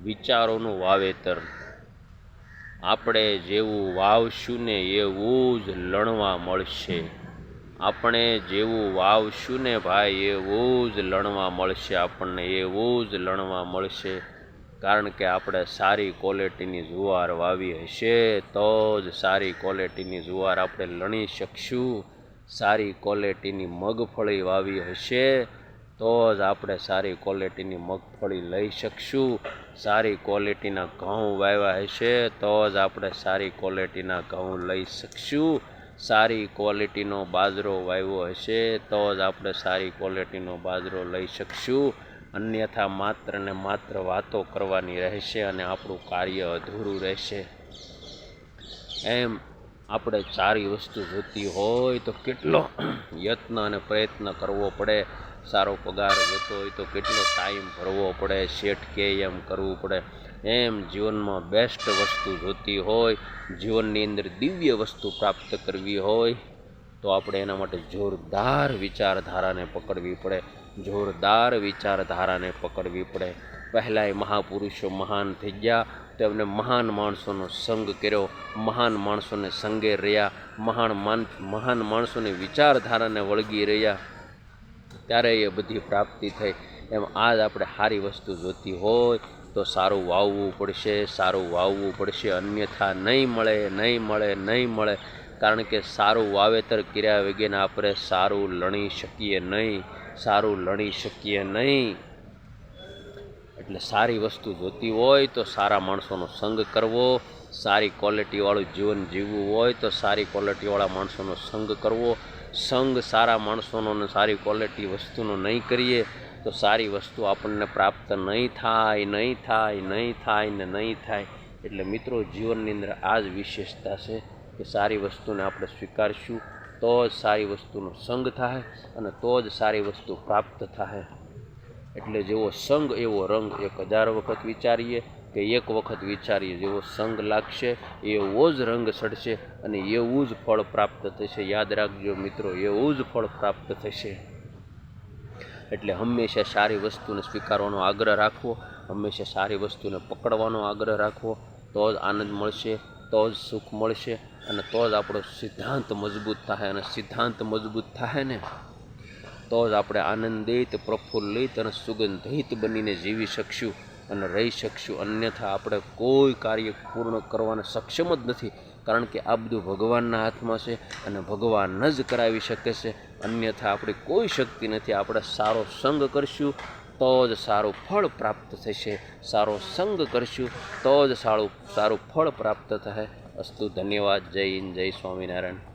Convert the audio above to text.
વિચારોનું વાવેતર. આપણે જેવું વાવશું ને એવું જ લણવા મળશે. આપણે જેવું વાવશું ને ભાઈ એવું જ લણવા મળશે. આપણને એવું જ લણવા મળશે. કારણ કે આપણે સારી ક્વોલિટીની જુવાર વાવી હશે તો જ સારી ક્વોલિટીની જુવાર આપણે લણી શકશું. સારી ક્વોલિટીની મગફળી વાવી હશે તો જ આપણે સારી ક્વોલિટીની મગફળી લઈ શકશું. સારી ક્વોલિટીના ઘઉં વાવ્યા હશે તો જ આપણે સારી ક્વોલિટીના ઘઉં લઈ શકશું. સારી ક્વોલિટીનો બાજરો વાવ્યો હશે તો જ આપણે સારી ક્વોલિટીનો બાજરો લઈ શકશું. અન્યથા માત્ર ને માત્ર વાતો કરવાની રહેશે અને આપણું કાર્ય અધૂરું રહેશે. એમ આપણે સારી વસ્તુ જોતી હોય તો કેટલો યત્ન અને પ્રયત્ન કરવો પડે. સારો પગાર જોતો હોય તો કેટલો ટાઈમ ભરવો પડે. શેઠ કે એમ કરવું પડે. એમ જીવનમાં બેસ્ટ વસ્તુ જોતી હોય, જીવનની અંદર દિવ્ય વસ્તુ પ્રાપ્ત કરવી હોય તો આપણે એના માટે જોરદાર વિચારધારાને પકડવી પડે. જોરદાર વિચારધારાને પકડવી પડે. પહેલાંય મહાપુરુષો મહાન થઈ ગયા તો એમને મહાન માણસોનો સંગ કર્યો, મહાન માણસોને સંગે રહ્યા, મહાન માણસોની વિચારધારાને વળગી રહ્યા, ત્યારે એ બધી પ્રાપ્તિ થઈ. એમ આજ આપણે સારી વસ્તુ જોતી હોય તો સારું વાવવું પડશે, સારું વાવવું પડશે. અન્યથા નહીં મળે, નહીં મળે, નહીં મળે. કારણ કે સારું વાવેતર કર્યા વગેરે આપણે સારું લણી શકીએ નહીં, સારું લણી શકીએ નહીં. એટલે સારી વસ્તુ જોતી હોય તો સારા માણસોનો સંગ કરવો. સારી ક્વોલિટીવાળું જીવન જીવવું હોય તો સારી ક્વોલિટીવાળા માણસોનો સંગ કરવો. સંગ સારા માણસોનો અને સારી ક્વોલિટી વસ્તુનો નહીં કરીએ તો સારી વસ્તુ આપણને પ્રાપ્ત નહીં થાય, નહીં થાય, નહીં થાય ને નહીં થાય. એટલે મિત્રો, જીવનની અંદર આ જ વિશેષતા છે કે સારી વસ્તુને આપણે સ્વીકારશું તો જ સારી વસ્તુનો સંગ થાય અને તો જ સારી વસ્તુ પ્રાપ્ત થાય. એટલે જેવો સંગ એવો રંગ. 1000 વખત વિચારીએ કે એક વખત વિચારીએ, જેવો સંગ લાગશે એવો જ રંગ ચડશે અને એવું જ ફળ પ્રાપ્ત થશે. યાદ રાખજો મિત્રો, એવું જ ફળ પ્રાપ્ત થશે. એટલે હંમેશા સારી વસ્તુને સ્વીકારવાનો આગ્રહ રાખવો, હંમેશા સારી વસ્તુને પકડવાનો આગ્રહ રાખવો. તો જ આનંદ મળશે, તો જ સુખ મળશે અને તો જ આપણો સિદ્ધાંત મજબૂત થાય. અને સિદ્ધાંત મજબૂત થાય ને તો જ આપણે આનંદિત, પ્રફુલ્લિત અને સુગંધિત બનીને જીવી શકશું અને રહી શકશું. અન્યથા આપણે કોઈ કાર્ય પૂર્ણ કરવાને સક્ષમ જ નથી. કારણ કે આ બધું ભગવાનના હાથમાં છે અને ભગવાન જ કરાવી શકે છે. અન્યથા આપણી કોઈ શક્તિ નથી. આપણે સારો સંગ કરશું તો જ સારું ફળ પ્રાપ્ત થશે. સારો સંગ કરશું તો જ સારું ફળ પ્રાપ્ત થાય. અસ્તુ. ધન્યવાદ. જય હિન્દ. જય સ્વામિનારાયણ.